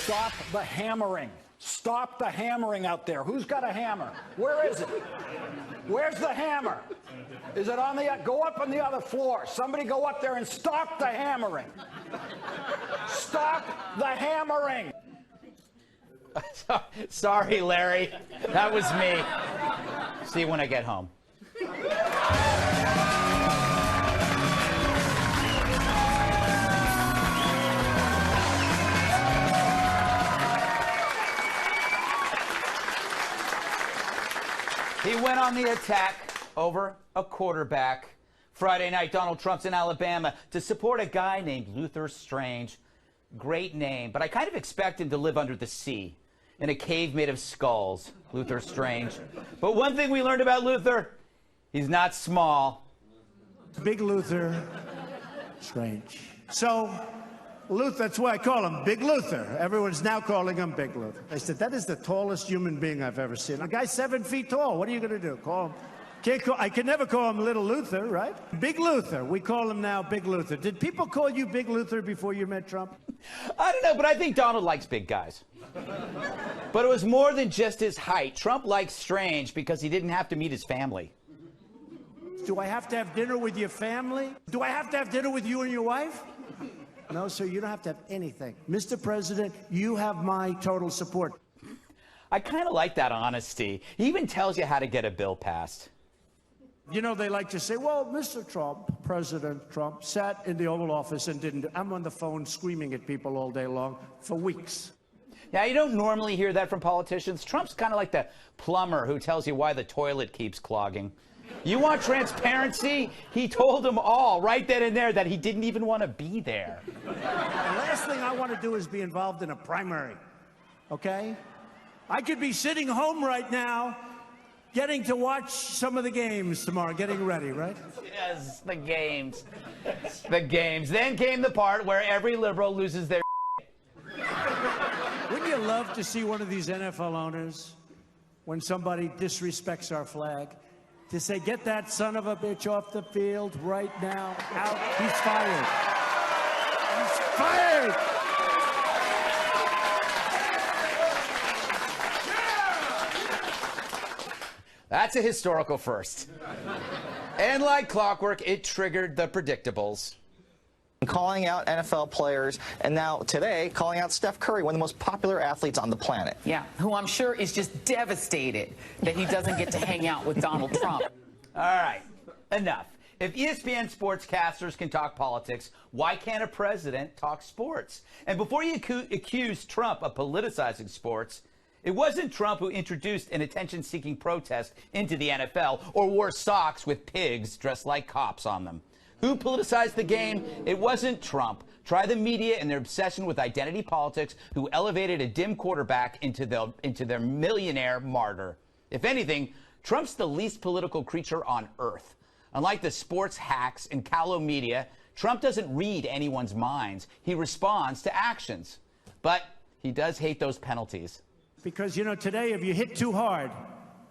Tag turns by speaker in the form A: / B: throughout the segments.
A: Stop the hammering. Stop the hammering out there. Who's got a hammer? Where is it? Where's the hammer? Is it on the... Go up on the other floor. Somebody go up there and stop the hammering. Stop the hammering.
B: Sorry, Larry. That was me. See you when I get home. He went on the attack over a quarterback. Friday night, Donald Trump's in Alabama to support a guy named Luther Strange. Great name, but I kind of expect him to live under the sea in a cave made of skulls, Luther Strange. But one thing we learned about Luther, he's not small.
C: Big Luther Strange. So, Luther, that's why I call him Big Luther. Everyone's now calling him Big Luther. I said, that is the tallest human being I've ever seen. A guy's 7 feet tall. What are you going to do? Call him? I can never call him Little Luther, right? Big Luther. We call him now Big Luther. Did people call you Big Luther before you met Trump?
B: I don't know, but I think Donald likes big guys. But it was more than just his height. Trump likes Strange because he didn't have to meet his family.
C: Do I have to have dinner with your family? Do I have to have dinner with you and your wife? No, sir, you don't have to have anything. Mr. President, you have my total support.
B: I kind of like that honesty. He even tells you how to get a bill passed.
C: You know, they like to say, well, Mr. Trump, President Trump, sat in the Oval Office and didn't. I'm on the phone screaming at people all day long for weeks.
B: Now, you don't normally hear that from politicians. Trump's kind of like the plumber who tells you why the toilet keeps clogging. You want transparency? He told them all right then and there that he didn't even want to be there.
C: The last thing I want to do is be involved in a primary, okay? I could be sitting home right now getting to watch some of the games tomorrow, getting ready, right?
B: Yes, the games. The games. Then came the part where every liberal loses their
C: Wouldn't you love to see one of these NFL owners, when somebody disrespects our flag, to say, get that son of a bitch off the field right now, out, he's fired. He's fired!
B: That's a historical first. And like clockwork, it triggered the predictables.
D: Calling out NFL players, and now today calling out Steph Curry, one of the most popular athletes on the planet.
E: Yeah, who I'm sure is just devastated that he doesn't get to hang out with Donald Trump.
B: All right, enough. If ESPN sportscasters can talk politics, why can't a president talk sports? And before you accuse Trump of politicizing sports, it wasn't Trump who introduced an attention-seeking protest into the NFL or wore socks with pigs dressed like cops on them. Who politicized the game? It wasn't Trump. Try the media and their obsession with identity politics, who elevated a dim quarterback into their millionaire martyr. If anything, Trump's the least political creature on earth. Unlike the sports hacks and callow media, Trump doesn't read anyone's minds. He responds to actions. But he does hate those penalties.
C: Because, you know, today, if you hit too hard,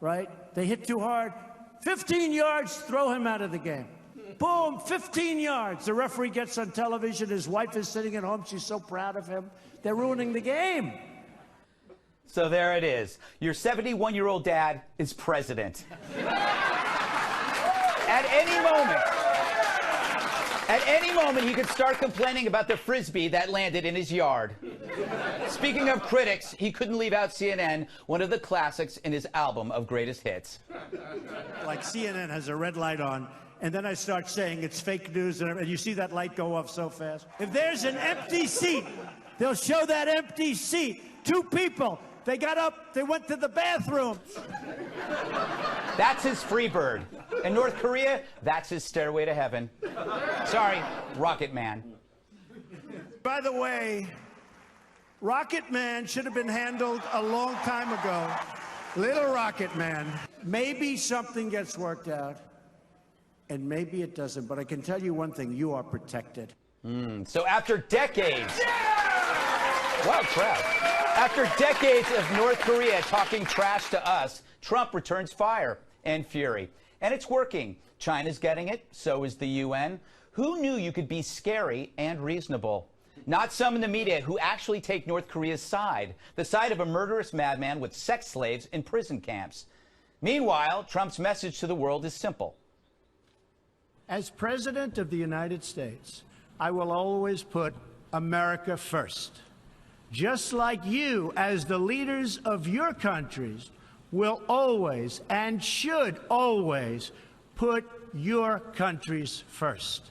C: right? They hit too hard, 15 yards, throw him out of the game. Boom, 15 yards. The referee gets on television. His wife is sitting at home. She's so proud of him. They're ruining the game.
B: So there it is. Your 71-year-old dad is president. At any moment, he could start complaining about the Frisbee that landed in his yard. Speaking of critics, he couldn't leave out CNN, one of the classics in his album of greatest hits.
C: Like CNN has a red light on, and then I start saying it's fake news, and you see that light go off so fast. If there's an empty seat, they'll show that empty seat. Two people, they got up, they went to the bathroom.
B: That's his free bird. In North Korea, that's his stairway to heaven. Sorry, Rocket Man.
C: By the way, Rocket Man should have been handled a long time ago. Little Rocket Man. Maybe something gets worked out, and maybe it doesn't. But I can tell you one thing, you are protected.
B: So after decades... Wow, crowd. After decades of North Korea talking trash to us, Trump returns fire and fury. And it's working. China's getting it. So is the UN. Who knew you could be scary and reasonable? Not some in the media who actually take North Korea's side, the side of a murderous madman with sex slaves in prison camps. Meanwhile, Trump's message to the world is simple.
C: As President of the United States, I will always put America first. Just like you, as the leaders of your countries, will always and should always put your countries first.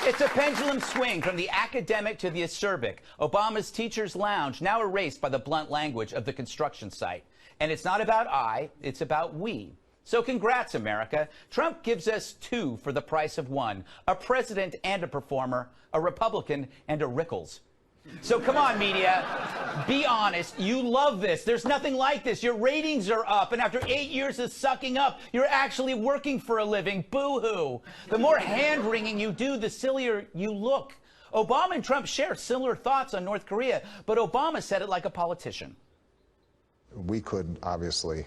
B: It's a pendulum swing from the academic to the acerbic. Obama's teacher's lounge now erased by the blunt language of the construction site. And it's not about I, it's about we. So congrats, America. Trump gives us two for the price of one, a president and a performer, a Republican and a Rickles. So come on, media, be honest. You love this. There's nothing like this. Your ratings are up, and after 8 years of sucking up, you're actually working for a living. Boo-hoo. The more hand-wringing you do, the sillier you look. Obama and Trump share similar thoughts on North Korea, but Obama said it like a politician.
F: We could obviously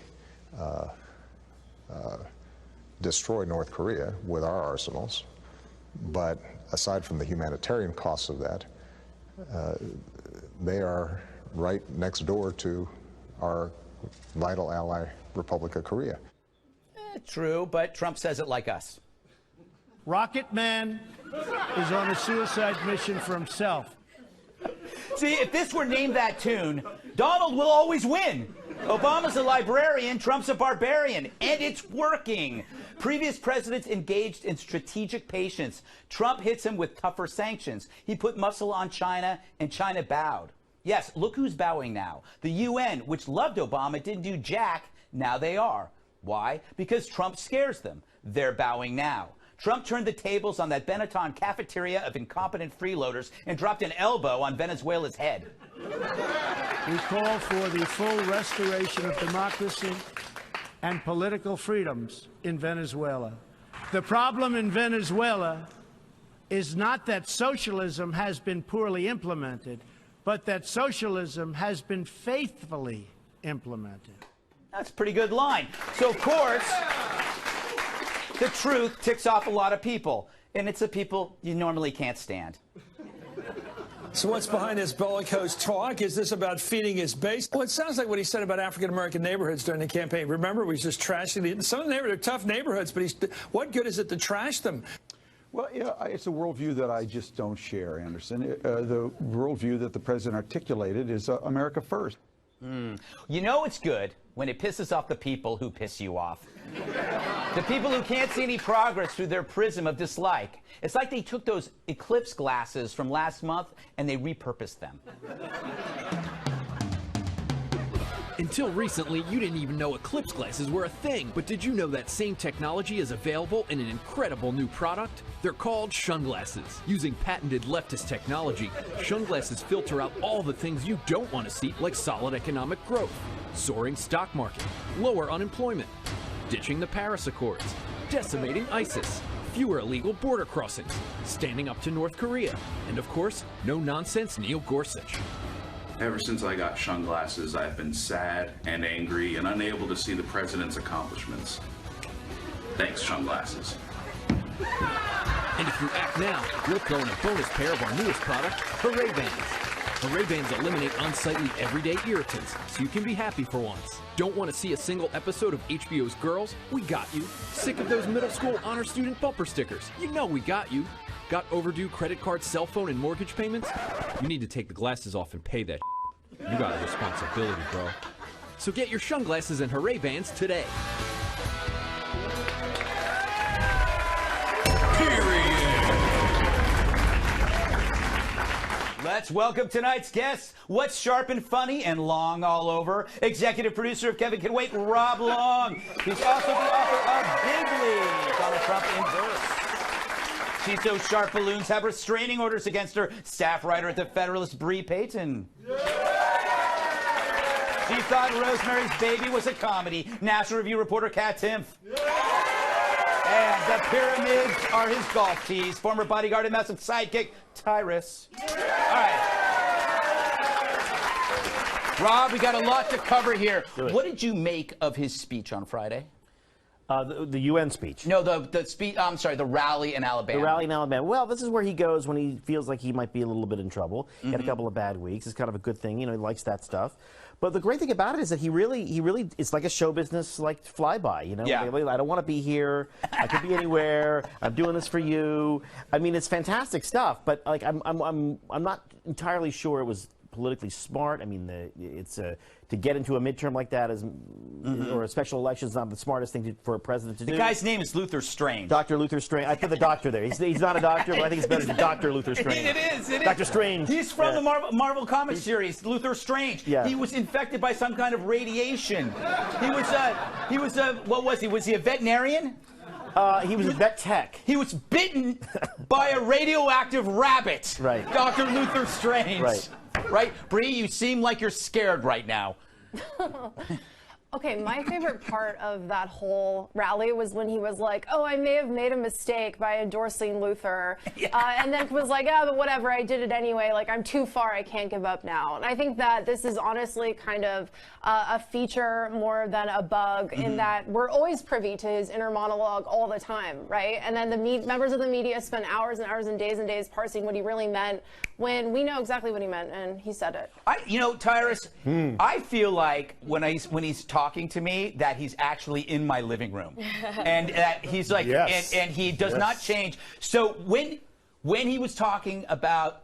F: destroy North Korea with our arsenals, but aside from the humanitarian costs of that, they are right next door to our vital ally, Republic of Korea.
B: True, but Trump says it like us.
C: Rocket Man is on a suicide mission for himself.
B: See, if this were named that tune, Donald will always win. Obama's a librarian, Trump's a barbarian, and it's working. Previous presidents engaged in strategic patience. Trump hits him with tougher sanctions. He put muscle on China, and China bowed. Yes, look who's bowing now. The UN, which loved Obama, didn't do jack. Now they are. Why? Because Trump scares them. They're bowing now. Trump turned the tables on that Benetton cafeteria of incompetent freeloaders and dropped an elbow on Venezuela's head.
C: We call for the full restoration of democracy and political freedoms in Venezuela. The problem in Venezuela is not that socialism has been poorly implemented, but that socialism has been faithfully implemented.
B: That's a pretty good line. So, of course, the truth ticks off a lot of people, and it's the people you normally can't stand.
G: So what's behind this bellicose talk? Is this about feeding his base? Well, it sounds like what he said about African-American neighborhoods during the campaign. Remember, he was just trashing some of the neighborhoods, they're tough neighborhoods, but what good is it to trash them?
H: Well, yeah, it's a worldview that I just don't share, Anderson. The worldview that the president articulated is America first.
B: You know it's good when it pisses off the people who piss you off. The people who can't see any progress through their prism of dislike. It's like they took those eclipse glasses from last month and they repurposed them.
I: Until recently, you didn't even know eclipse glasses were a thing. But did you know that same technology is available in an incredible new product? They're called sunglasses. Using patented leftist technology, sunglasses filter out all the things you don't want to see, like solid economic growth, soaring stock market, lower unemployment, ditching the Paris Accords, decimating ISIS, fewer illegal border crossings, standing up to North Korea, and of course, no-nonsense Neil Gorsuch.
J: Ever since I got sunglasses, I've been sad and angry and unable to see the president's accomplishments. Thanks, sunglasses.
I: And if you act now, we'll throw in a bonus pair of our newest product, Hooray Bands. Hooray Bands eliminate unsightly everyday irritants, so you can be happy for once. Don't want to see a single episode of HBO's Girls? We got you. Sick of those middle school honor student bumper stickers? You know we got you. Got overdue credit card, cell phone, and mortgage payments? You need to take the glasses off and pay that. You got a responsibility, bro. So get your sunglasses and Hooray Bands today.
B: Let's welcome tonight's guests. What's sharp and funny and long all over? Executive producer of Kevin Can Wait, Rob Long. He's also the author of Big League, Donald Trump in verse. She's so sharp balloons have restraining orders against her. Staff writer at the Federalist, Payton. She thought Rosemary's Baby was a comedy. National Review reporter Katherine Timpf. And the pyramids are his golf tees. Former bodyguard and massive sidekick, Tyrus. All right. Rob, we got a lot to cover here. What did you make of his speech on Friday?
K: The UN speech.
B: No, the speech. I'm sorry, the rally in Alabama.
K: The rally in Alabama. Well, this is where he goes when he feels like he might be a little bit in trouble. He had a couple of bad weeks. It's kind of a good thing. He likes that stuff. But the great thing about it is that he really, it's like a show business, like flyby.
B: Yeah.
K: I don't want to be here. I could be anywhere. I'm doing this for you. I mean, it's fantastic stuff. But like, I'm not entirely sure it was politically smart. I mean, to get into a midterm like that or a special election is not the smartest thing for a president to do.
B: The guy's name is Luther Strange.
K: Dr. Luther Strange. I put the doctor there. He's not a doctor, but I think it's better than Dr. Luther Strange.
B: It is.
K: Dr. Strange.
B: He's from the Marvel comic series, Luther Strange.
K: Yeah.
B: He was infected by some kind of radiation. He was what was he? Was he a veterinarian?
K: He was a vet tech.
B: He was bitten by a radioactive rabbit.
K: Right.
B: Dr. Luther Strange.
K: Right.
B: Right? Bree, you seem like you're scared right now.
L: Okay, my favorite part of that whole rally was when he was like, oh, I may have made a mistake by endorsing Luther. And then was like, oh, but whatever, I did it anyway. Like, I'm too far, I can't give up now. And I think that this is honestly kind of a feature more than a bug in that we're always privy to his inner monologue all the time, right? And then the members of the media spend hours and hours and days parsing what he really meant when we know exactly what he meant, and he said it.
B: Tyrus, I feel like when he's talking to me that he's actually in my living room, and that he's like, and he does not change. So when he was talking about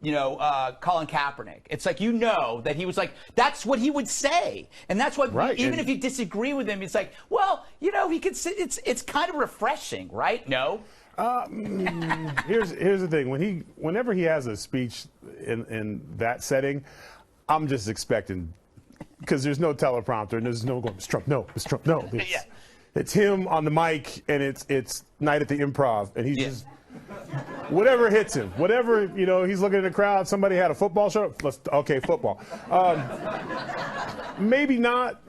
B: Colin Kaepernick, it's like that he was like, that's what he would say, and that's what even if you disagree with him, it's like, well, he could. It's kind of refreshing, right? No.
M: Here's the thing. Whenever he has a speech in that setting, I'm just expecting, because there's no teleprompter and there's no going, Mr. Trump, no, Mr. Trump, no. It's him on the mic, and it's night at the Improv, and he's just whatever hits him, whatever, he's looking at the crowd. Somebody had a football show. Okay, football. Maybe not.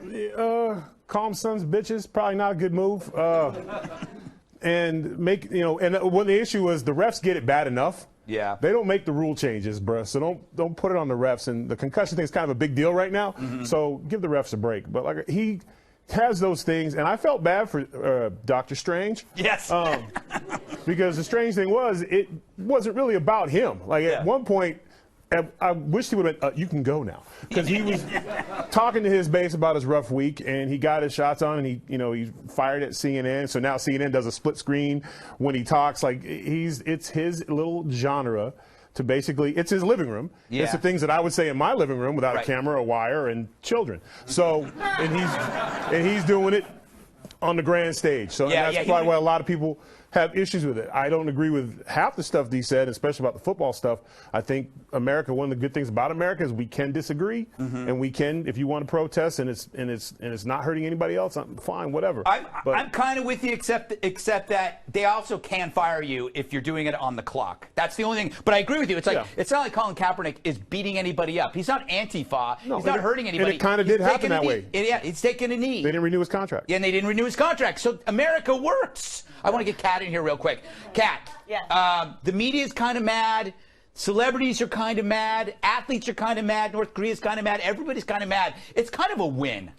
M: Calm sons bitches. Probably not a good move. And when the issue was the refs get it bad enough.
B: Yeah.
M: They don't make the rule changes, bruh. So don't put it on the refs. And the concussion thing is kind of a big deal right now. So give the refs a break. But like he has those things, and I felt bad for Dr. Strange.
B: Yes.
M: Because the strange thing was it wasn't really about him. Like at one point, I wish he would have been, you can go now. Because he was talking to his base about his rough week, and he got his shots on, and he fired at CNN. So now CNN does a split screen when he talks. Like it's his little genre to basically, it's his living room.
B: Yeah.
M: It's the things that I would say in my living room without a camera, a wire, and children. So, and he's doing it on the grand stage. So that's probably why a lot of people have issues with it. I don't agree with half the stuff that he said, especially about the football stuff. I think America, one of the good things about America is we can disagree, and we can, if you want to protest, and it's not hurting anybody else, fine, whatever.
B: I'm kind of with you, except that they also can fire you if you're doing it on the clock. That's the only thing. But I agree with you. It's like it's not like Colin Kaepernick is beating anybody up. He's not Antifa.
M: No,
B: he's not hurting anybody.
M: And it kind of did happen that way.
B: Yeah, he's taking a knee.
M: They didn't renew his contract.
B: Yeah, and they didn't renew his contract. So America works. I want to get Kat in here real quick. Kat, the media is kind of mad. Celebrities are kind of mad. Athletes are kind of mad. North Korea's kind of mad. Everybody's kind of mad. It's kind of a win.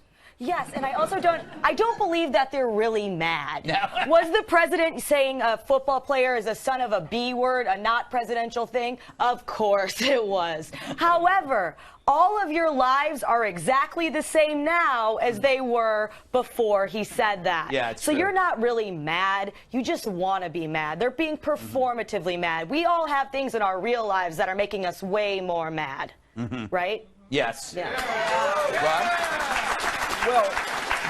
N: Yes, and I also don't believe that they're really mad.
B: No.
N: Was the president saying a football player is a son of a B word, a not presidential thing? Of course it was. However, all of your lives are exactly the same now as they were before he said that.
B: Yeah, it's
N: so
B: true.
N: You're not really mad. You just want to be mad. They're being performatively mad. We all have things in our real lives that are making us way more mad, right?
B: Yes.
N: Yeah.
K: Well,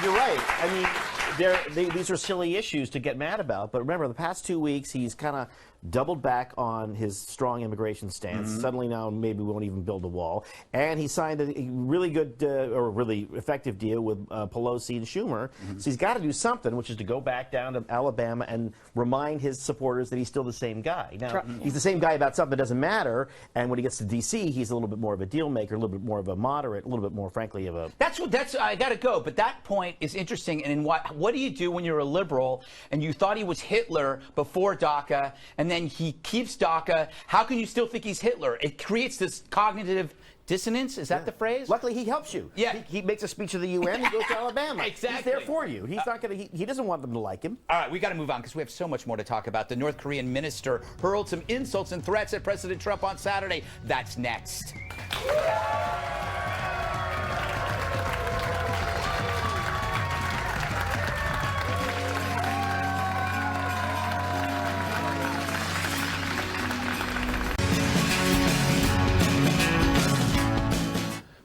K: you're right. I mean, these are silly issues to get mad about. But remember, the past 2 weeks, he's kind of doubled back on his strong immigration stance. Suddenly now maybe we won't even build a wall. And he signed a really good or really effective deal with Pelosi and Schumer. So he's got to do something, which is to go back down to Alabama and remind his supporters that he's still the same guy. Now, he's the same guy about something that doesn't matter. And when he gets to D.C., he's a little bit more of a deal maker, a little bit more of a moderate, a little bit more, frankly, of a...
B: That's I got to go. But that point is interesting. And what do you do when you're a liberal and you thought he was Hitler before DACA, and and then he keeps DACA. How can you still think he's Hitler? It creates this cognitive dissonance. Is that the phrase?
K: Luckily, he helps you.
B: Yeah.
K: He makes a speech to the UN. He goes to Alabama.
B: Exactly.
K: He's there for you. He's not going to. He doesn't want them to like him.
B: All right, we got to move on because we have so much more to talk about. The North Korean minister hurled some insults and threats at President Trump on Saturday. That's next.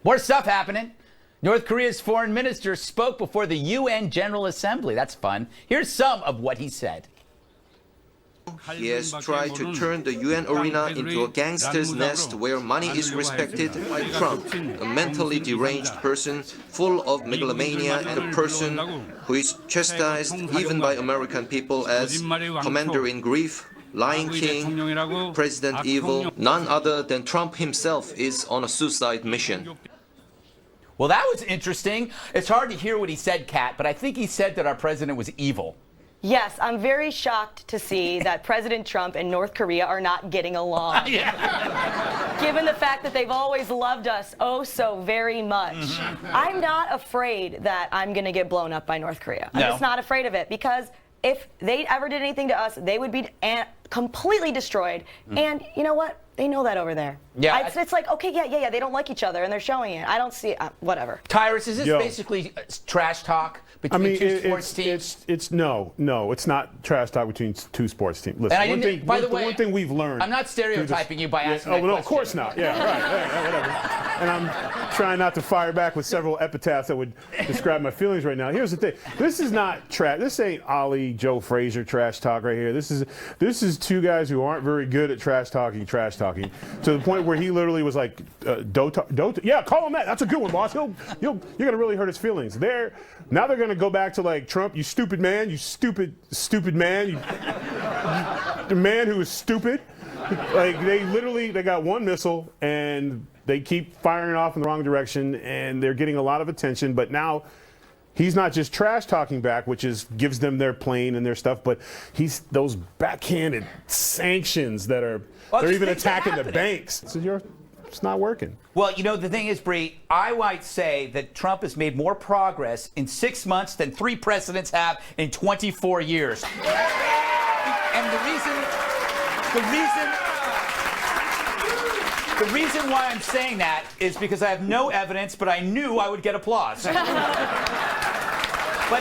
B: More stuff happening. North Korea's foreign minister spoke before the UN General Assembly. That's fun. Here's some of what he said.
O: He has tried to turn the UN arena into a gangster's nest where money is respected by Trump, a mentally deranged person full of megalomania and a person who is chastised even by American people as Commander in Grief, Lying King, President Evil. None other than Trump himself is on a suicide mission.
B: Well, that was interesting. It's hard to hear what he said, Kat, but I think he said that our president was evil.
N: Yes, I'm very shocked to see that President Trump and North Korea are not getting along. Given the fact that they've always loved us oh so very much. I'm not afraid that I'm going to get blown up by North Korea. I'm just not afraid of it because if they ever did anything to us, they would be completely destroyed. And you know what? They know that over there.
B: Yeah,
N: it's like, okay, yeah, they don't like each other, and they're showing it. I don't see whatever.
B: Tyrus, is this basically trash talk between two sports teams?
M: It's no, it's not trash talk between two sports teams. Listen,
B: And by the way,
M: one thing we've learned.
B: I'm not stereotyping you by asking
M: Oh,
B: that
M: no,
B: question.
M: of course not. Yeah, right, whatever. And I'm trying not to fire back with several epitaphs that would describe my feelings right now. Here's the thing. This is not trash. This ain't Ollie, Joe Frazier trash talk right here. This is two guys who aren't very good at trash talking, to the point where he literally was like, yeah, call him that. That's a good one, boss. You're gonna really hurt his feelings. Now they're gonna go back to like Trump, you stupid man, you stupid man, the man who is stupid. Like they got one missile and they keep firing off in the wrong direction and they're getting a lot of attention. But now he's not just trash talking back, which gives them their plane and their stuff, but he's those backhanded sanctions that are they're even attacking the banks. So it's not working.
B: Well, you know, the thing is, Bree, I might say that Trump has made more progress in 6 months than 3 presidents have in 24 years. And the reason why I'm saying that is because I have no evidence, but I knew I would get applause. But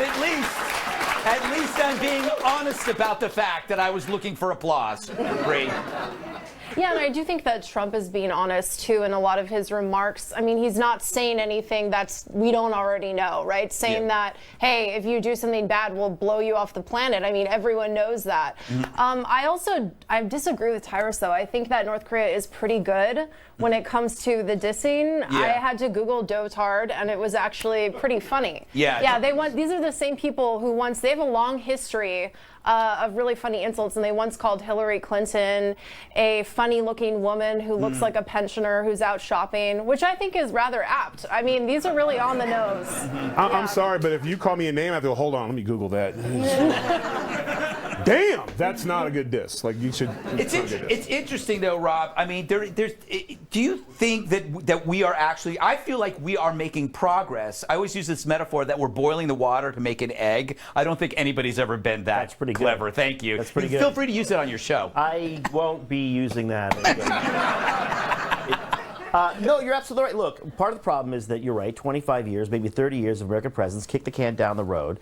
B: at least I'm being honest about the fact that I was looking for applause, Bree.
L: Yeah, and I do think that Trump is being honest, too, in a lot of his remarks. I mean, he's not saying anything we don't already know, right? Saying that, hey, if you do something bad, we'll blow you off the planet. I mean, everyone knows that. I disagree with Tyrus, though. I think that North Korea is pretty good when it comes to the dissing. I had to Google dotard, and it was actually pretty funny. Yeah, these are the same people who they have a long history of really funny insults, and they once called Hillary Clinton a funny-looking woman who looks like a pensioner who's out shopping, which I think is rather apt. I mean, these are really on the nose.
M: I'm sorry, but if you call me a name, I have to go, hold on, let me Google that. Damn, that's not a good diss. Like, you should.
B: It's interesting, though, Rob. I mean, do you think that we are actually? I feel like we are making progress. I always use this metaphor that we're boiling the water to make an egg. I don't think anybody's ever been that
K: That's pretty
B: clever.
K: Good.
B: Thank you.
K: That's pretty good.
B: Feel free to use it on your show.
K: I won't be using that. No, you're absolutely right. Look, part of the problem is that you're right. 25 years, maybe 30 years of American presidents kick the can down the road.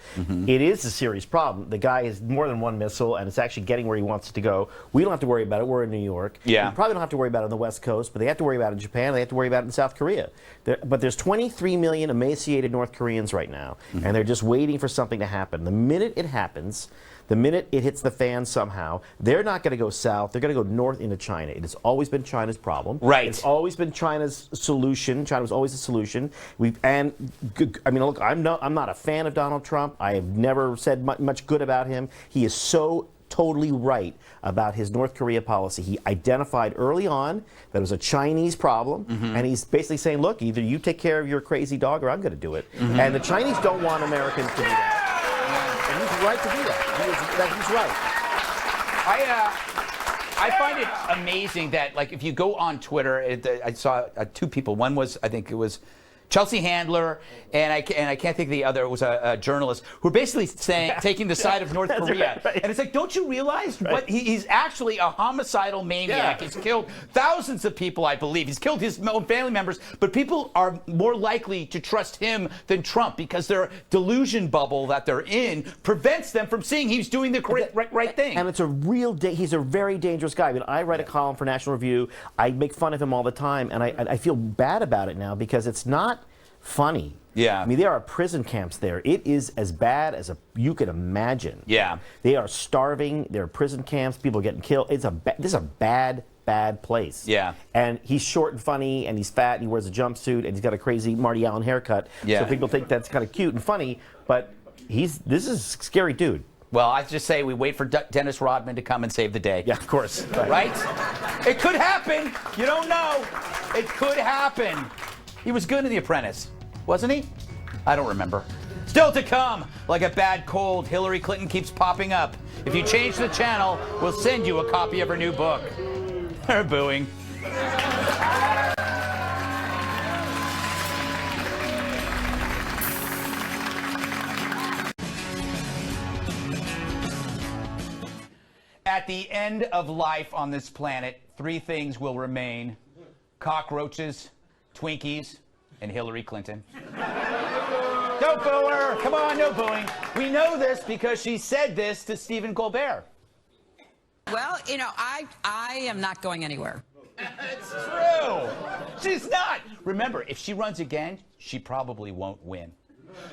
K: It is a serious problem. The guy has more than one missile, and it's actually getting where he wants it to go. We don't have to worry about it. We're in New York.
B: Yeah.
K: We probably don't have to worry about it on the West Coast, but they have to worry about it in Japan. They have to worry about it in South Korea. But there's 23 million emaciated North Koreans right now, and they're just waiting for something to happen. The minute it happens, the minute it hits the fan somehow, they're not going to go south. They're going to go north into China. It has always been China's problem.
B: Right.
K: It's always been China's solution. China was always the solution. I mean, look, I'm not a fan of Donald Trump. I have never said much good about him. He is so totally right about his North Korea policy. He identified early on that it was a Chinese problem, and he's basically saying, look, either you take care of your crazy dog or I'm going to do it. And the Chinese don't want Americans to do that. And he's right to do that. He's right.
B: I find it amazing that, like, if you go on Twitter, I saw two people. One was, I think it was Chelsea Handler, and I can't think of the other. It was a journalist who were basically saying, taking the side of North Korea.
K: Right.
B: And it's like, don't you realize what he's actually a homicidal maniac.
K: Yeah.
B: He's killed thousands of people, I believe. He's killed his own family members, but people are more likely to trust him than Trump because their delusion bubble that they're in prevents them from seeing he's doing the right thing.
K: And it's a real, he's a very dangerous guy. I mean, I write a column for National Review. I make fun of him all the time, and I feel bad about it now because it's not funny.
B: Yeah.
K: I mean, there are prison camps there. It is as bad as you could imagine.
B: Yeah.
K: They are starving. There are prison camps. People are getting killed. This is a bad place.
B: Yeah.
K: And he's short and funny, and he's fat, and he wears a jumpsuit, and he's got a crazy Marty Allen haircut.
B: Yeah.
K: So people think that's kind of cute and funny, but this is a scary dude.
B: Well, I just say we wait for Dennis Rodman to come and save the day.
K: Yeah, of course.
B: Right? It could happen. You don't know. It could happen. He was good in The Apprentice, wasn't he? I don't remember. Still to come, like a bad cold, Hillary Clinton keeps popping up. If you change the channel, we'll send you a copy of her new book. They're booing. At the end of life on this planet, three things will remain: cockroaches, Twinkies, and Hillary Clinton. Don't boo her. Come on, no booing. We know this because she said this to Stephen Colbert.
P: Well, you know, I am not going anywhere.
B: It's true. She's not. Remember, if she runs again, she probably won't win.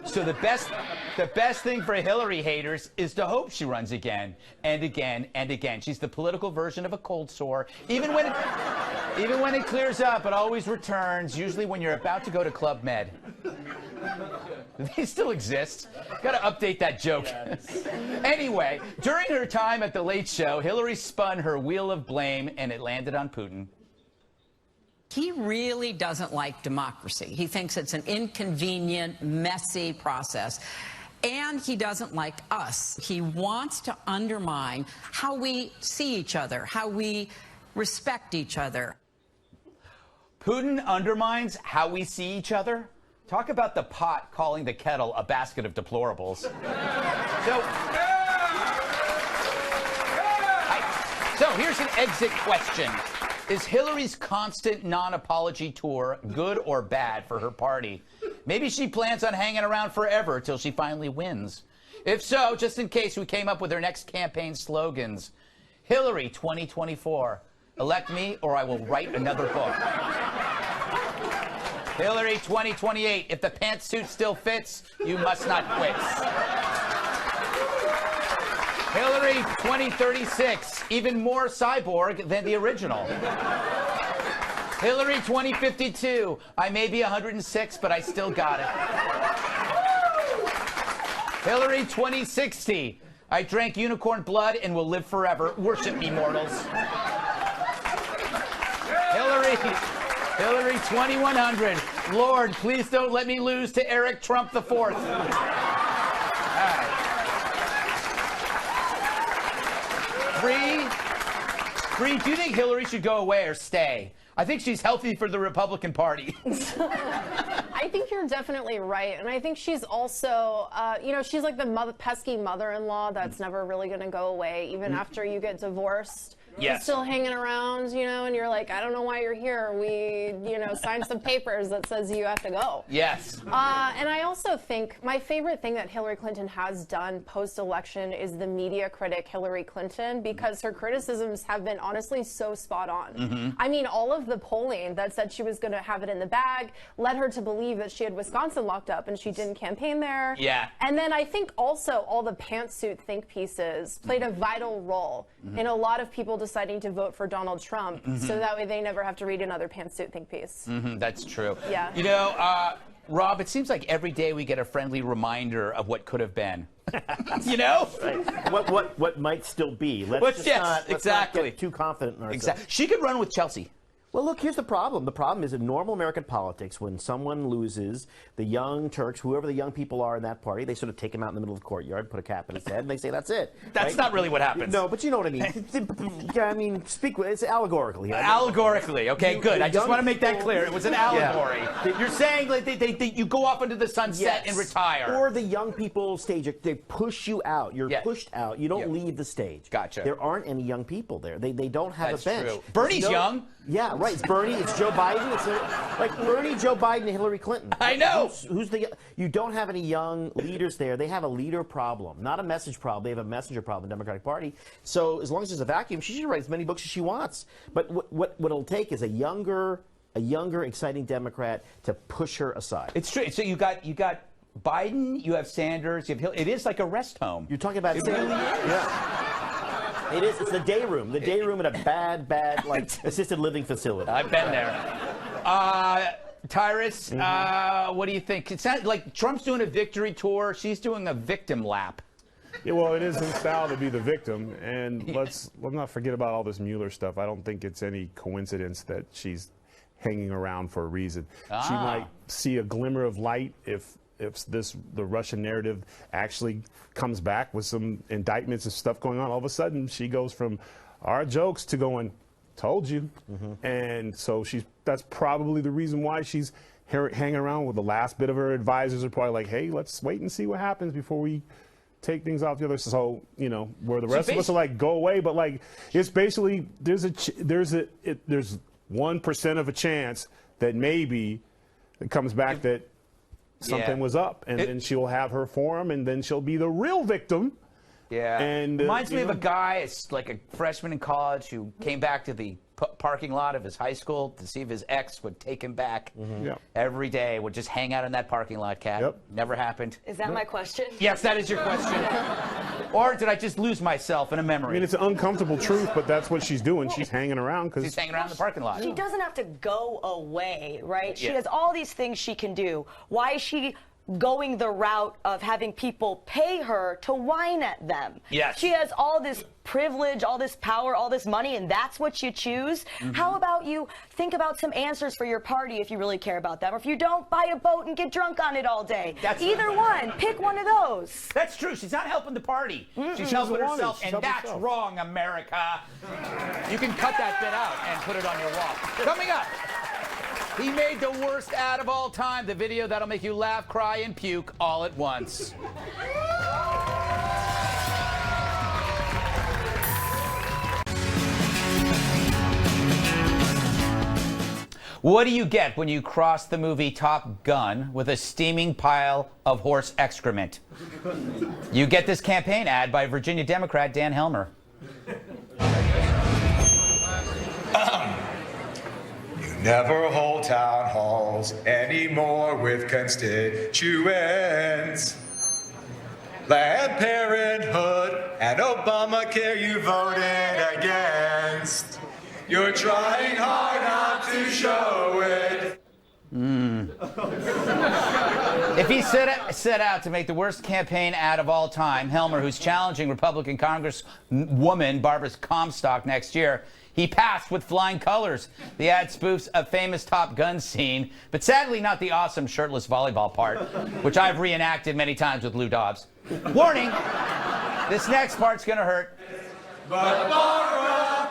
B: So the best thing for Hillary haters is to hope she runs again and again and again. She's the political version of a cold sore. Even when it clears up, it always returns, usually when you're about to go to Club Med. They still exist. Got to update that joke. Yes. Anyway, during her time at The Late Show, Hillary spun her wheel of blame, and it landed on Putin.
P: He really doesn't like democracy. He thinks it's an inconvenient, messy process. And he doesn't like us. He wants to undermine how we see each other, how we respect each other.
B: Putin undermines how we see each other? Talk about the pot calling the kettle a basket of deplorables. So here's an exit question. Is Hillary's constant non-apology tour good or bad for her party? Maybe she plans on hanging around forever till she finally wins. If so, just in case, we came up with her next campaign slogans. Hillary 2024. Elect me or I will write another book. Hillary 2028. If the pantsuit still fits, you must not quit. Hillary 2036, even more cyborg than the original. Hillary 2052, I may be 106, but I still got it. Hillary 2060, I drank unicorn blood and will live forever. Worship me, mortals. Hillary 2100, Lord, please don't let me lose to Eric Trump IV. All right. Bree, do you think Hillary should go away or stay? I think she's healthy for the Republican Party.
L: I think you're definitely right. And I think she's also, she's like the pesky mother-in-law that's never really going to go away, even after you get divorced.
B: Yes.
L: You're still hanging around, and you're like, I don't know why you're here. We, signed some papers that says you have to go.
B: Yes.
L: And I also think my favorite thing that Hillary Clinton has done post-election is the media critic Hillary Clinton, because her criticisms have been honestly so spot on.
B: Mm-hmm.
L: I mean, all of the polling that said she was going to have it in the bag led her to believe that she had Wisconsin locked up and she didn't campaign there.
B: Yeah.
L: And then I think also all the pantsuit think pieces played a vital role in a lot of people deciding to vote for Donald Trump, so that way they never have to read another pantsuit think piece.
B: That's true.
L: Yeah.
B: Rob, it seems like every day we get a friendly reminder of what could have been.
K: Right. What might still be. Let's not
B: exactly.
K: get too confident in ourselves.
B: Exactly. She could run with Chelsea.
K: Well, look, here's the problem. The problem is in normal American politics, when someone loses, the young Turks, whoever the young people are in that party, they sort of take him out in the middle of the courtyard, put a cap on his head, and they say, that's it.
B: That's
K: right?
B: not really what happens.
K: No, but you know what I mean. I mean, it's allegorically.
B: Allegorically, okay, good. I just want to make that clear. It was an allegory.
K: Yeah.
B: You're saying like you go off into the sunset and retire.
K: Or the young people stage, they push you out. You're pushed out. You don't leave the stage.
B: Gotcha.
K: There aren't any young people there. They don't have
B: That's
K: a bench.
B: true. Bernie's young.
K: Yeah, right. It's Bernie. It's Joe Biden. It's like Bernie, Joe Biden, and Hillary Clinton.
B: I know.
K: Who's the? You don't have any young leaders there. They have a leader problem, not a message problem. They have a messenger problem in the Democratic Party. So as long as there's a vacuum, she should write as many books as she wants. But what it'll take is a younger, exciting Democrat to push her aside.
B: It's true. So you got Biden, you have Sanders, you have Hillary. It is like a rest home.
K: You're talking about
B: Really is.
K: Yeah. It is. It's the day room. The day room in a bad, like assisted living facility.
B: I've been there. Tyrus, what do you think? It sounds like Trump's doing a victory tour. She's doing a victim lap.
M: Yeah, well, it is in style to be the victim, and let's not forget about all this Mueller stuff. I don't think it's any coincidence that she's hanging around for a reason. She might see a glimmer of light if the Russian narrative actually comes back with some indictments and stuff going on. All of a sudden, she goes from our jokes to going, told you. And so that's probably the reason why she's hanging around with the last bit of her advisors are probably like, hey, let's wait and see what happens before we take things off the other. So, where the rest of us are like, go away. But like, it's basically, there's 1% of a chance that maybe it comes back that something was up, and then she'll have her forum, and then she'll be the real victim.
B: Yeah.
M: And
B: reminds me of a guy, it's like a freshman in college who came back to the parking lot of his high school to see if his ex would take him back. Every day, would just hang out in that parking lot, Kat. Never happened.
N: Is that my question?
B: Yes, that is your question. Or did I just lose myself in a memory?
M: I mean, it's an uncomfortable truth, but that's what she's doing. She's hanging around because
B: she's hanging around in the parking lot.
N: She doesn't have to go away, right? She
B: Yeah.
N: has all these things she can do. Why is she going the route of having people pay her to whine at them?
B: Yes.
N: She has all this privilege, all this power, all this money, and that's what you choose? How about you think about some answers for your party if you really care about them? Or if you don't, buy a boat and get drunk on it all day. Either one. Pick one of those.
B: That's true. She's not helping the party. She's helping herself, and that's wrong, America. You can cut that bit out and put it on your wall. Coming up, he made the worst ad of all time, the video that'll make you laugh, cry, and puke all at once. What do you get when you cross the movie Top Gun with a steaming pile of horse excrement? You get this campaign ad by Virginia Democrat Dan Helmer.
Q: You never hold town halls anymore with constituents. Planned Parenthood and Obamacare you voted against. You're trying hard not to show it.
B: If he set out to make the worst campaign ad of all time, Helmer, who's challenging Republican Congresswoman Barbara Comstock next year, he passed with flying colors. The ad spoofs a famous Top Gun scene, but sadly not the awesome shirtless volleyball part, which I've reenacted many times with Lou Dobbs. Warning, this next part's gonna hurt.
Q: But Barbara,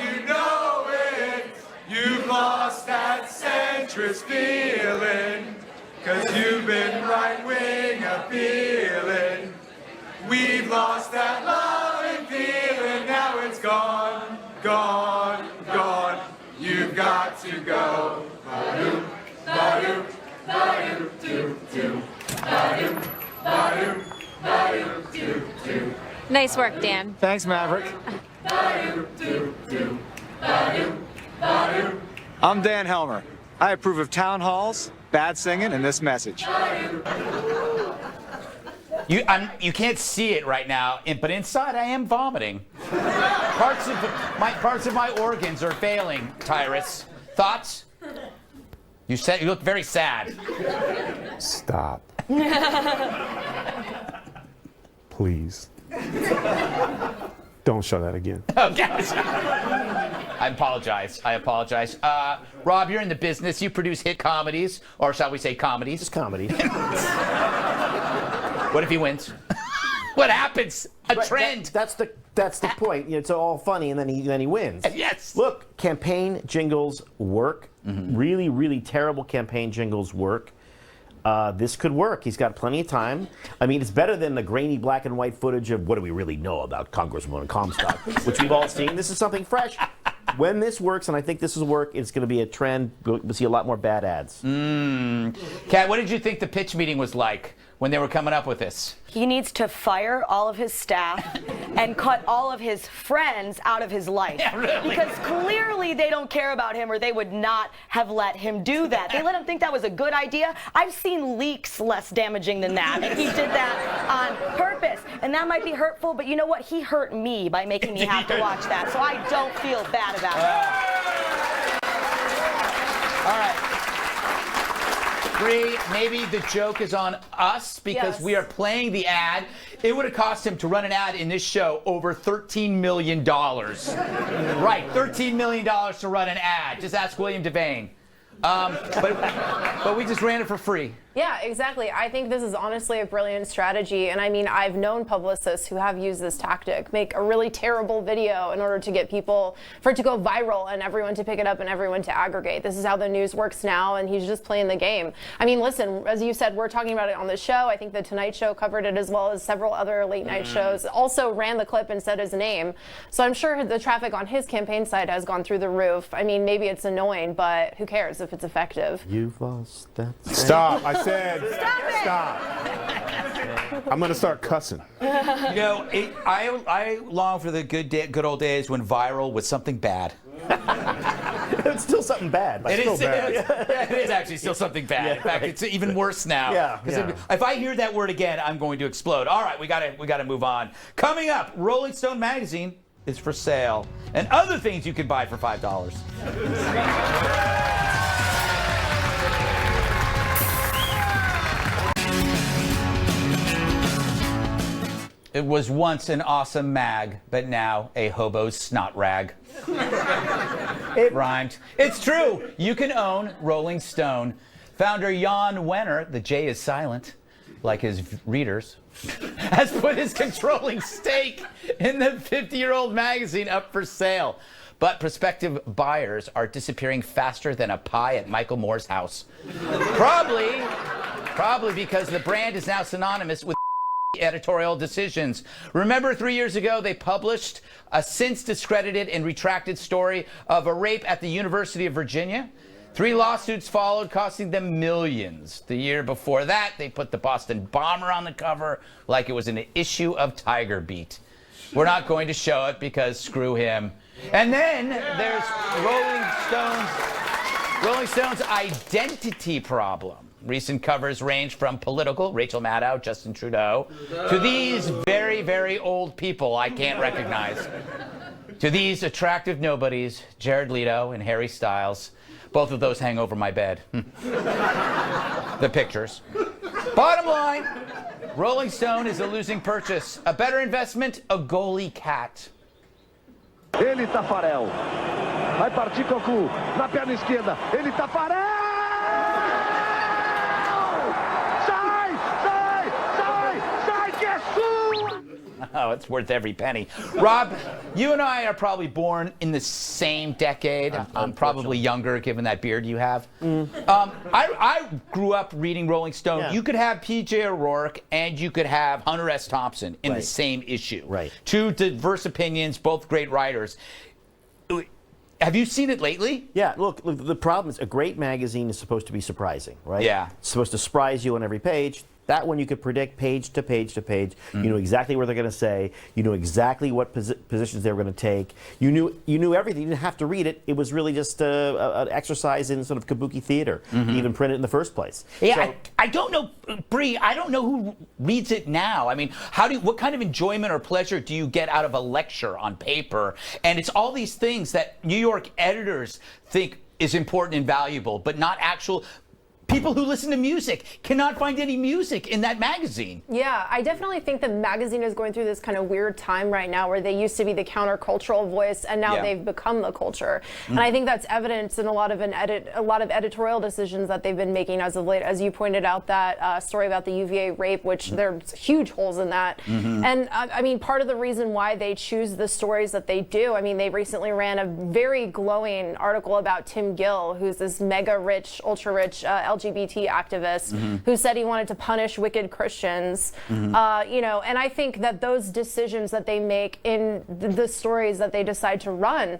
Q: you know it. You've lost that centrist feeling. 'Cause you've been right-wing appealing. We've lost that love and feeling. Now it's gone, gone, gone. You've got to go. Ba-doom, ba-doom, ba-doom, doom, doom. Ba-doom, ba-doom, ba-doom, doom, doom.
R: Nice work, Dan.
S: Thanks, Maverick. I'm Dan Helmer. I approve of town halls, bad singing, and this message.
B: You can't see it right now, but inside I am vomiting. Parts of my organs are failing, Tyrus. Thoughts? You look very sad.
M: Stop. Please. Don't show that again.
B: Okay. I apologize. Rob, you're in the business. You produce hit comedies, or shall we say comedies?
K: Just comedy.
B: What if he wins? What happens? A trend.
K: That's the point. It's all funny, and then he wins.
B: Yes.
K: Look, campaign jingles work. Really, really terrible campaign jingles work. This could work. He's got plenty of time. I mean, it's better than the grainy black and white footage of what do we really know about Congresswoman Comstock, which we've all seen. This is something fresh. When this works, and I think this will work, it's going to be a trend. We'll see a lot more bad ads.
B: Kat, what did you think the pitch meeting was like when they were coming up with this?
N: He needs to fire all of his staff and cut all of his friends out of his life.
B: Yeah, really?
N: Because clearly they don't care about him, or they would not have let him do that. They let him think that was a good idea. I've seen leaks less damaging than that, and he did that on purpose. And that might be hurtful, but you know what? He hurt me by making me have to watch that, so I don't feel bad about it.
B: All right. Bree, maybe the joke is on us because we are playing the ad. It would have cost him to run an ad in this show over $13 million. Right, $13 million to run an ad. Just ask William Devane. But we just ran it for free.
L: Yeah, exactly. I think this is honestly a brilliant strategy. And I mean, I've known publicists who have used this tactic, make a really terrible video in order to get people, for it to go viral and everyone to pick it up and everyone to aggregate. This is how the news works now, and he's just playing the game. I mean, listen, as you said, we're talking about it on the show. I think The Tonight Show covered it, as well as several other late night shows. Also ran the clip and said his name. So I'm sure the traffic on his campaign side has gone through the roof. I mean, maybe it's annoying, but who cares if it's effective?
K: You've lost that.
M: Stop. I said stop. I'm going to start cussing.
B: You know, I long for the good old days when viral was something bad.
K: It's still something bad. But
B: It
K: still
B: is.
K: bad.
B: It is actually still something bad. In fact, it's even worse now.
K: Yeah,
B: 'Cause
K: yeah.
B: if I hear that word again, I'm going to explode. All right, we gotta move on. Coming up, Rolling Stone magazine is for sale, and other things you can buy for $5. It was once an awesome mag, but now a hobo's snot rag. It rhymed. It's true. You can own Rolling Stone. Founder Jan Wenner, the J is silent, like his readers, has put his controlling stake in the 50-year-old magazine up for sale. But prospective buyers are disappearing faster than a pie at Michael Moore's house. Probably because the brand is now synonymous with editorial decisions. Remember 3 years ago, they published a since discredited and retracted story of a rape at the University of Virginia? 3 lawsuits followed, costing them millions. The year before that, they put the Boston bomber on the cover like it was an issue of Tiger Beat. We're not going to show it because screw him. And then there's Rolling Stone's identity problem. Recent covers range from political, Rachel Maddow, Justin Trudeau, to these very, very old people I can't recognize, to these attractive nobodies, Jared Leto and Harry Styles. Both of those hang over my bed. The pictures. Bottom line, Rolling Stone is a losing purchase. A better investment, a goalie cat.
R: Ele Tafarel. Vai partir Cocu. Na perna esquerda. Ele Tafarel!
B: Oh, it's worth every penny. Rob, you and I are probably born in the same decade. I'm probably younger, given that beard you have. I grew up reading Rolling Stone.
K: Yeah.
B: You could have P.J. O'Rourke and you could have Hunter S. Thompson in the same issue.
K: Right.
B: 2 diverse opinions, both great writers. Have you seen it lately?
K: Yeah, look, the problem is a great magazine is supposed to be surprising, right?
B: Yeah.
K: It's supposed to surprise you on every page. That one you could predict page to page to page. You knew exactly what they're going to say. You knew exactly what positions they were going to take. You knew everything. You didn't have to read it. It was really just an exercise in sort of kabuki theater to even print it in the first place.
B: Yeah,
K: So,
B: I don't know, Bree. I don't know who reads it now. I mean, what kind of enjoyment or pleasure do you get out of a lecture on paper? And it's all these things that New York editors think is important and valuable, but not actual. People who listen to music cannot find any music in that magazine.
L: Yeah, I definitely think the magazine is going through this kind of weird time right now where they used to be the countercultural voice and now they've become the culture. And I think that's evidence in a lot of editorial decisions that they've been making as of late. As you pointed out, that story about the UVA rape, which there's huge holes in that. And I mean, part of the reason why they choose the stories that they do, I mean, they recently ran a very glowing article about Tim Gill, who's this mega rich, ultra rich LGBT activist who said he wanted to punish wicked Christians. You know, and I think that those decisions that they make in the stories that they decide to run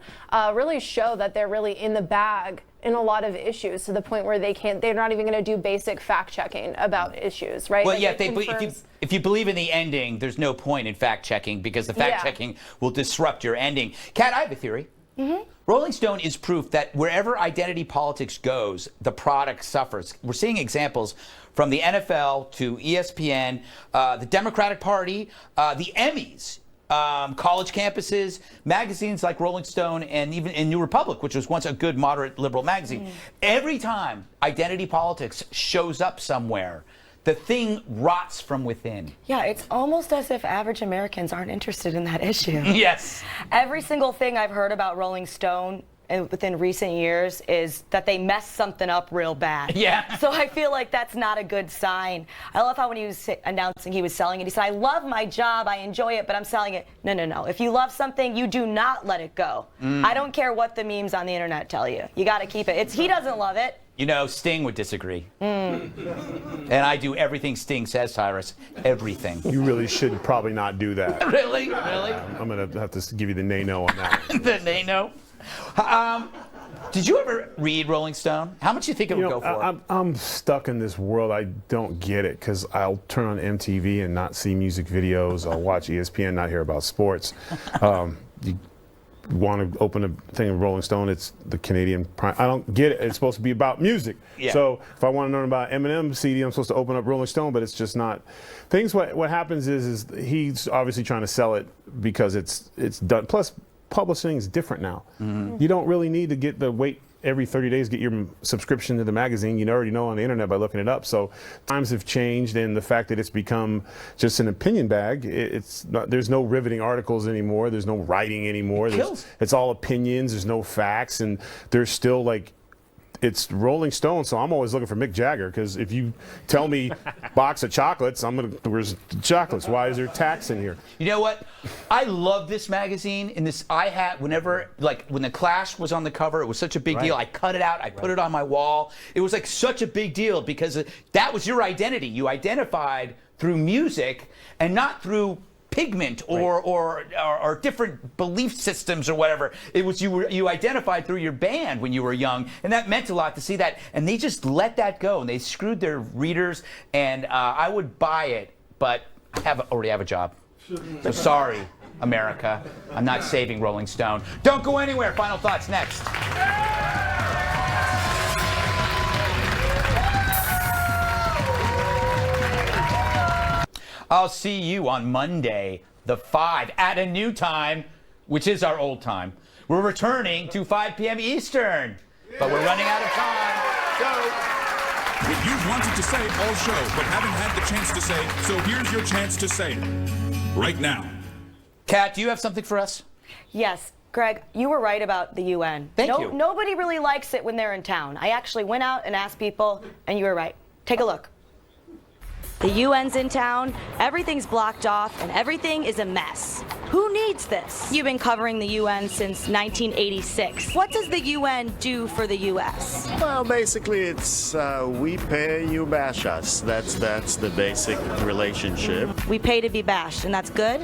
L: really show that they're really in the bag in a lot of issues, to the point where they're not even going to do basic fact checking about issues, right?
B: Well,
L: like
B: yeah, if you believe in the ending, there's no point in fact checking, because the fact checking will disrupt your ending. Kat, I have a theory. Rolling Stone is proof that wherever identity politics goes, the product suffers. We're seeing examples from the NFL to ESPN, the Democratic Party, the Emmys, college campuses, magazines like Rolling Stone, and even in New Republic, which was once a good, moderate, liberal magazine. Every time identity politics shows up somewhere, the thing rots from within.
N: Yeah, it's almost as if average Americans aren't interested in that issue.
B: Yes.
N: Every single thing I've heard about Rolling Stone within recent years is that they messed something up real bad.
B: Yeah.
N: So I feel like that's not a good sign. I love how when he was announcing he was selling it, he said, I love my job, I enjoy it, but I'm selling it. No, no, no. If you love something, you do not let it go. I don't care what the memes on the internet tell you. You got to keep it. He doesn't love it.
B: You know, Sting would disagree. And I do everything Sting says, Tyrus. Everything.
M: You really should probably not do that.
B: Really? Really?
M: I'm going to have to give you the nay-no on that.
B: The nay-no? Did you ever read Rolling Stone? How much do you think it would go for?
M: I'm stuck in this world. I don't get it, because I'll turn on MTV and not see music videos. I'll watch ESPN, not hear about sports. You want to open a thing of Rolling Stone, it's the Canadian Prime. I don't get it. It's supposed to be about music.
B: Yeah.
M: So if I want to learn about Eminem CD, I'm supposed to open up Rolling Stone, but it's just not. What happens is he's obviously trying to sell it because it's done. Plus, publishing is different now. You don't really need to wait every 30 days get your subscription to the magazine. You already know on the internet by looking it up. So times have changed, and the fact that it's become just an opinion bag, there's no riveting articles anymore. There's no writing anymore. It's all opinions. There's no facts, and there's still it's Rolling Stone, so I'm always looking for Mick Jagger, because if you tell me box of chocolates, where's the chocolates? Why is there tax in here?
B: You know what? I love this magazine. I had, when the Clash was on the cover, it was such a big deal. I cut it out, I put it on my wall. It was like such a big deal, because that was your identity. You identified through music and not through pigment or different belief systems or whatever. It was you identified through your band when you were young, and that meant a lot to see that. And they just let that go, and they screwed their readers. And I would buy it, but I already have a job. So sorry, America. I'm not saving Rolling Stone. Don't go anywhere. Final thoughts next. I'll see you on Monday, the 5, at a new time, which is our old time. We're returning to 5 p.m. Eastern, but we're running out of time. So,
T: what you've wanted to say all show, but haven't had the chance to say, so here's your chance to say it right now.
B: Kat, do you have something for us?
N: Yes. Greg, you were right about the UN.
B: Thank you.
N: Nobody really likes it when they're in town. I actually went out and asked people, and you were right. Take a look. The UN's in town, everything's blocked off, and everything is a mess. Who needs this? You've been covering the UN since 1986. What does the UN do for the U.S.?
U: Well, basically, it's we pay, you bash us. That's the basic relationship.
N: We pay to be bashed, and that's good?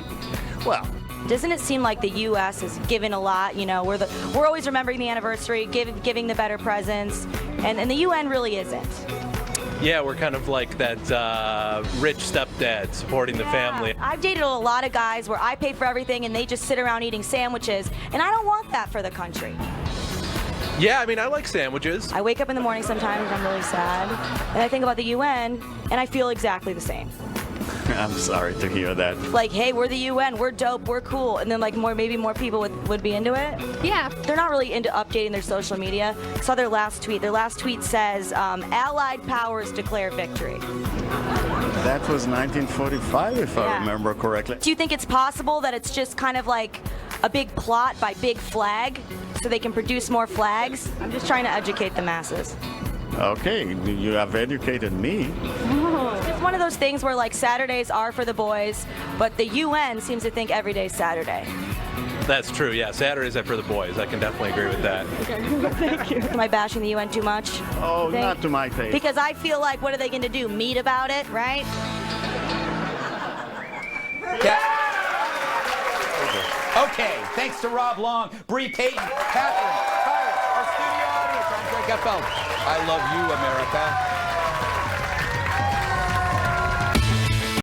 U: Well,
N: doesn't it seem like the U.S. is given a lot? You know, we're always remembering the anniversary, giving the better presents, and the UN really isn't.
V: Yeah, we're kind of like that rich stepdad supporting the family.
N: I've dated a lot of guys where I pay for everything and they just sit around eating sandwiches, and I don't want that for the country.
V: Yeah, I mean, I like sandwiches.
N: I wake up in the morning sometimes and I'm really sad, and I think about the UN, and I feel exactly the same.
U: I'm sorry to hear that.
N: Like, hey, we're the UN, we're dope, we're cool, and then like maybe more people would be into it. Yeah. They're not really into updating their social media. Saw their last tweet. Their last tweet says, Allied powers declare victory.
U: That was 1945, if I remember correctly.
N: Do you think it's possible that it's just kind of like a big plot by Big Flag so they can produce more flags? I'm just trying to educate the masses.
U: Okay, you have educated me.
N: It's one of those things where like Saturdays are for the boys, but the UN seems to think every day's Saturday.
V: That's true, yeah. Saturdays are for the boys. I can definitely agree with that.
N: Okay, thank you. Am I bashing the UN too much?
U: Oh, not to my taste.
N: Because I feel like, what are they going to do? Meet about it, right?
B: Okay, thanks to Rob Long, Bree Payton, Katherine, Tyrus, our studio audience. I'm Greg Gutfeld. I love you, America.